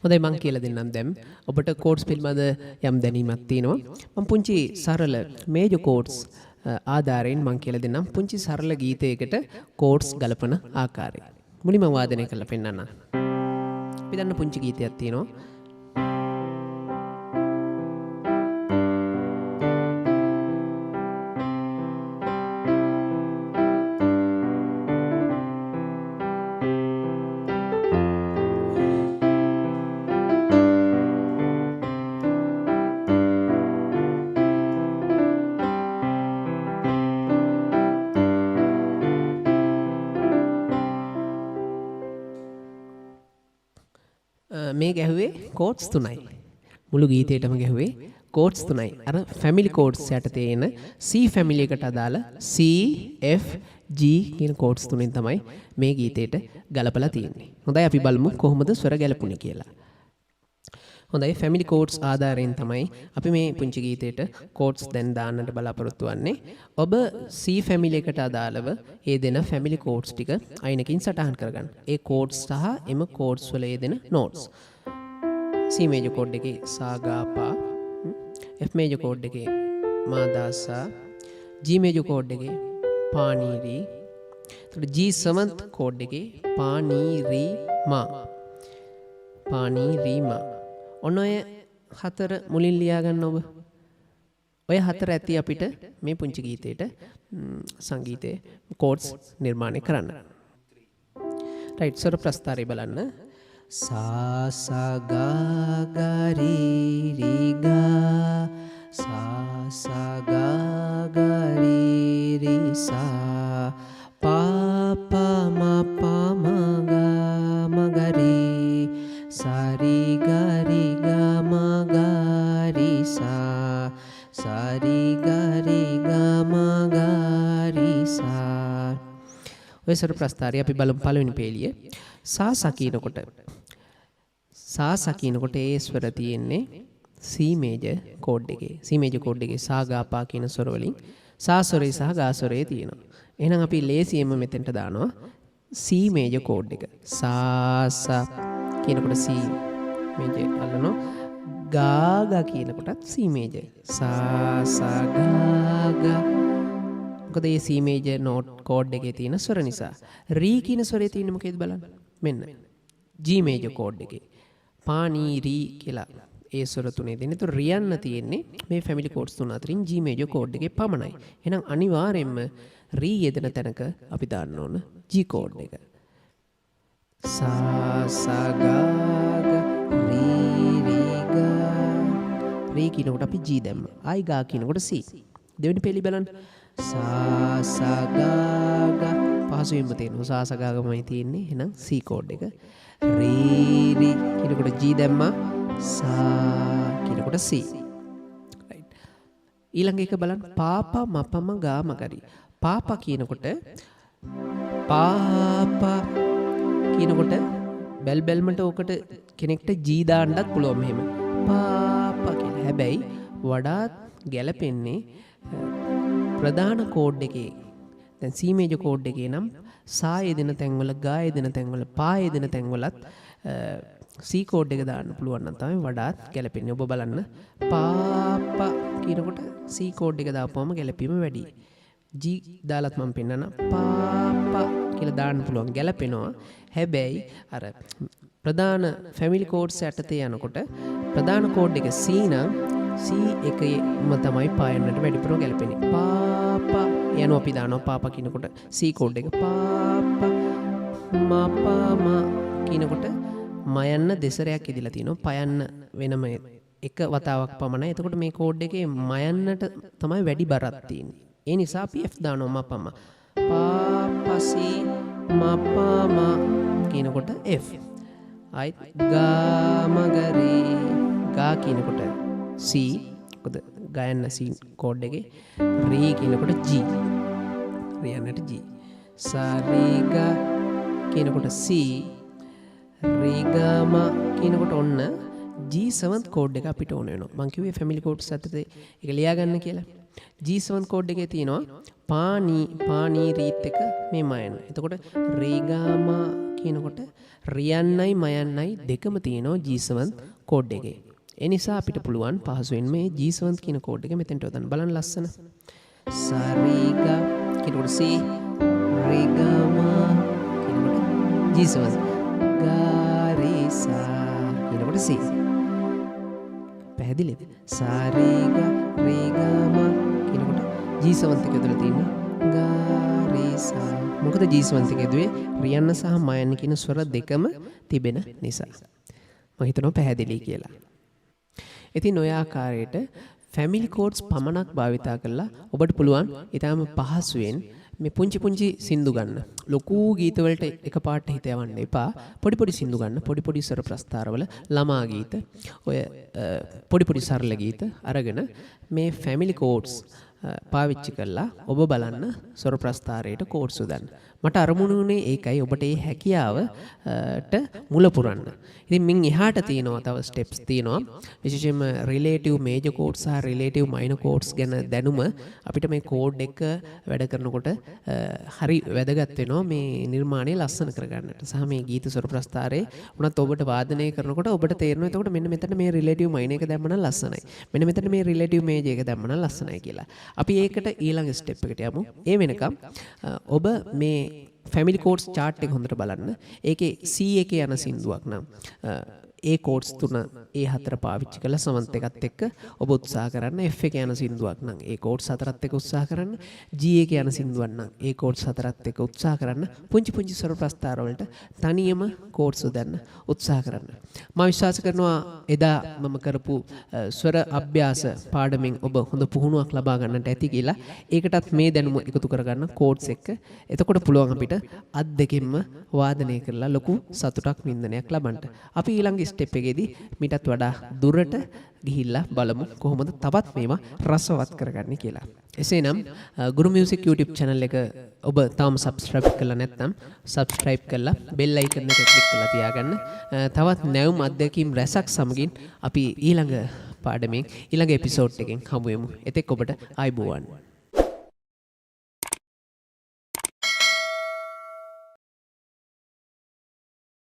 හොඳයි මම කියලා දෙන්නම් දැන්. ඔබට කෝඩ්ස් පිළිබඳ යම් දැනීමක් තියෙනවා. මම පුංචි සරල මේජර් කෝඩ්ස් ආධාරයෙන් මම කියලා දෙන්නම් පුංචි සරල ගීතයකට කෝඩ්ස් ගලපන ආකාරය. මුලින්ම වාදනය කරලා පෙන්නන්න. අපි දන්න පුංචි ගීතයක් තියෙනවා. මේ ගැහුවේ කෝඩ්ස් 3යි. මුළු ගීතේටම ගැහුවේ කෝඩ්ස් 3යි. අර ෆැමිලි කෝඩ්ස් යටතේ එන C ෆැමිලි එකට අදාළ C F G කියන කෝඩ්ස් තුනෙන් තමයි මේ ගීතේට ගලපලා තියෙන්නේ. හොඳයි අපි බලමු කොහොමද ස්වර ගැලපුණේ කියලා. හොඳයි ෆැමිලි කෝඩ්ස් ආධාරයෙන් තමයි අපි මේ පුංචි ගීතේට කෝඩ්ස් දැන් දාන්නට බලාපොරොත්තු වෙන්නේ. ඔබ C ෆැමිලි එකට අදාළව ඒ දෙන ෆැමිලි කෝඩ්ස් ටික අයිනකින් සටහන් කරගන්න. ඒ කෝඩ්ස් සහ එම කෝඩ්ස් වල යෙදෙන නෝට්ස්. C මේජර් කෝඩ් එකේ සා ගා පා, F මේජර් කෝඩ් එකේ මා දා සා, G මේජර් කෝඩ් එකේ පා නී රී, එතකොට G සෙවන්ත් කෝඩ් එකේ පා නී රී මා, පා නී රී මා. ඔන්න ඔය හතර මුලින් ලියා ගන්න ඔබ. ඔය හතර ඇති අපිට මේ පුංචි ගීතේට සංගීතයේ කෝඩ්ස් නිර්මාණය කරන්න. රයිට් ස්වර ප්‍රස්තාරය බලන්න. සා සා ගා ගා రీ రీ ගා, සා සා ගා ගා రీ రీ සා, පා පා මා පා මා ගා මා ගා రీ, සා రీ ගා రీ ගා මා ගා రీ සා, සා రీ ගා రీ ගා මා ගා రీ සා. ඔය ස්වර ප්‍රස්තාරය අපි බලමු පළවෙනි පේලිය. සා සකිනකොට ඒ ස්වර තියෙන්නේ C මේජර් කෝඩ් එකේ. C මේජර් කෝඩ් එකේ සා ගා පා කියන ස්වර වලින් සා ස්වරේ සහ ගා ස්වරේ තියෙනවා. එහෙනම් අපි ලේසියෙන්ම මෙතෙන්ට දානවා C මේජර් කෝඩ් එක. සා සා කියනකොට C මේජර් අල්ලනවා. ගා ගා කියනකොටත් C මේජර්. සා සා ගා ගා. මොකද මේ C මේජර් නෝට් කෝඩ් එකේ තියෙන ස්වර නිසා. రీ කියන ස්වරේ තියෙන්නේ මොකේද බලන්න. මෙන්න G මේජර් කෝඩ් එකේ. පා නී රී කියලා ඒ ස්වර තුනේ දෙන්නේ. ඒතර රියන්න තියෙන්නේ මේ ෆැමිලි කෝඩ්ස් තුන අතරින් G මේජර් කෝඩ් එකේ පමණයි. එහෙනම් අනිවාර්යයෙන්ම రీ යෙදෙන තැනක අපි දාන්න ඕන G කෝඩ් එක. සා සා ගා ගා రీ రీ ගා. రీ කියනකොට අපි G දැම්මා. ආයි ගා කියනකොට C. දෙවෙනි පෙළි බලන්න. සා සා ගා ගා පහසුවෙන්ම තේරෙනවා. සා සා ගා ගාමයි තියෙන්නේ. එහෙනම් C කෝඩ් එක. రీ రీ කියනකොට G දැම්මා. සා කියනකොට C. රයිට්. ඊළඟ එක බලන්න. පාපා මපම ගා මගරි. පාපා කියනකොට පාපා කියනකොට බැල් බැල්මට ඕකට කෙනෙක්ට G දාන්නත් පුළුවන් මෙහෙම. පාපා කියලා. හැබැයි වඩාත් ගැලපෙන්නේ ප්‍රධාන කෝඩ් එකේ. දැන් C මේජර් කෝඩ් එකේ නම් සා යෙදෙන තැන්වල, ගා යෙදෙන තැන්වල, පා යෙදෙන තැන්වලත් C කෝඩ් එක දාන්න පුළුවන් නම් තමයි වඩාත් ගැලපෙන්නේ. ඔබ බලන්න පාපා කියනකොට C කෝඩ් එක දාපුවම ගැලපීම වැඩි. G දාලත් මම පෙන්නන පාපා කියලා දාන්න පුළුවන් ගැලපෙනවා. හැබැයි අර ප්‍රධාන ෆැමිලි කෝඩ්ස් යටතේ යනකොට ප්‍රධාන කෝඩ් එක C නම් C එකේම තමයි පායන්නට වැඩිපුර ගැලපෙන්නේ. පාපා යනවා අපි දානවා පාපා කියනකොට C කෝඩ් එක පාපා මපම කියනකොට මයන්න දෙසරයක් ඉදලා තිනවා. පයන්න වෙනම එක වතාවක් පමණයි. එතකොට මේ කෝඩ් එකේ මයන්නට තමයි වැඩි බරක් තියෙන්නේ. ඒ නිසා අපි F දානවා මපම. පාපසි මපම කියනකොට F. ආයි ගාමගරි ගා කියනකොට C. මොකද ගයන්න C කෝඩ් එකේ. రీ කියනකොට G. රියන්නට G. සාරිගා කියනකොට C. රීගාම කියනකොට ඔන්න G7 කෝඩ් එක අපිට ඕන වෙනවා. මම කිව්වේ ෆැමිලි කෝඩ්ස් අතරේ ඒක ලියා ගන්න කියලා. G7 කෝඩ් එකේ තියෙනවා පානී රීත් එක මේ මයන. එතකොට රීගාම කියනකොට රියන්නයි මයන්නයි දෙකම තියෙනවා G7 කෝඩ් එකේ. ඒ නිසා අපිට පුළුවන් පහසුවෙන් මේ G7 කියන කෝඩ් එක මෙතෙන්ට යොදන්න. බලන්න ලස්සන. සාරීගා කියනකොට C රිගම කියනකොට G7 ගාරිසා කියනකොට C. පැහැදිලිද? සාරීගා රිගම කියනකොට G7 එක යොදලා තියෙන්නේ ගාරිසා. මොකද G7 එක යදුවේ රියන්න සහ මයන්න කියන ස්වර දෙකම තිබෙන නිසා. මම හිතනවා පැහැදිලි කියලා. ඉතින් ඔය ආකාරයට ෆැමිලි කෝඩ්ස් පමණක් භාවිතා කරලා ඔබට පුළුවන් ඊටාම පහසුවෙන් මේ පුංචි සින්දු ගන්න. ලොකු ගීත වලට එකපාරට හිත යවන්න එපා. පොඩි සින්දු ගන්න. පොඩි ස්වර ප්‍රස්තාරවල ළමා ගීත, ඔය පොඩි සරල ගීත අරගෙන මේ ෆැමිලි කෝඩ්ස් පාවිච්චි කරලා ඔබ බලන්න ස්වර ප්‍රස්තාරයට කෝඩ්ස් උදන්න. මට අරමුණු වුණේ ඒකයි ඔබට මේ හැකියාවට මුල පුරන්න. ඉතින් මින් එහාට තියෙනවා තව ස්ටෙප්ස් තියෙනවා. විශේෂයෙන්ම රිලේටිව් මේජර් කෝඩ්ස් සහ රිලේටිව් මයිනර් කෝඩ්ස් ගැන දැනුම අපිට මේ කෝඩ් එක වැඩ කරනකොට හරි වැදගත් වෙනවා මේ නිර්මාණය ලස්සන කරගන්නට. සහ මේ ගීත ස්වර ප්‍රස්තාරේ උනත් ඔබට වාදනය කරනකොට ඔබට තේරෙනවා එතකොට මෙන්න මෙතන මේ රිලේටිව් මයිනර් එක දැම්ම නම් ලස්සනයි. මෙන්න මෙතන මේ රිලේටිව් මේජර් එක දැම්ම නම් ලස්සනයි කියලා. අපි ඒකට ඊළඟ ස්ටෙප් එකට යමු. ඒ වෙනකම් ඔබ මේ ෆැමිලි කෝඩ්ස් chart එක හොඳට බලන්න. ඒකේ C එකේ යන සින්දුවක් නම් ඒ කෝඩ්ස් තුන ඒ හතර පාවිච්චි කරලා සමන්ත් එකත් එක්ක ඔබ උත්සාහ කරන්න. F එකේ යන සින්දුවක් නම් ඒ කෝඩ්ස් හතරත් එක්ක උත්සාහ කරන්න. G එකේ යන සින්දුවක් නම් ඒ කෝඩ්ස් හතරත් එක්ක උත්සාහ කරන්න. පුංචි ස්වර ප්‍රස්තාර වලට තනියම කෝඩ්ස් උදන්න උත්සාහ කරන්න. මම විශ්වාස කරනවා එදා මම කරපු ස්වර අභ්‍යාස පාඩමෙන් ඔබ හොඳ පුහුණුවක් ලබා ගන්නට ඇති කියලා. ඒකටත් මේ දැනුම එකතු කරගන්න කෝඩ්ස් එක්ක. එතකොට පුළුවන් අපිට අත් දෙකෙන්ම වාදනය කරලා ලොකු සතුටක් වින්දනයක් ලබන්න. අපි ඊළඟ ස්ටෙප් එකේදී මීටත් වඩා දුරට ගිහිල්ලා බලමු කොහොමද තවත් මේවා රසවත් කරගන්නේ කියලා. එසේනම් ගුරු මියුසික් YouTube channel එක ඔබ තාම subscribe කරලා නැත්නම් subscribe කරලා bell icon එක click කරලා තියාගන්න. තවත් නැවුම් අත්දැකීම් රැසක් සමගින් අපි ඊළඟ පාඩමෙන් ඊළඟ එපිසෝඩ් එකෙන් හමු වෙමු. එතෙක් ඔබට ආයුබෝවන්.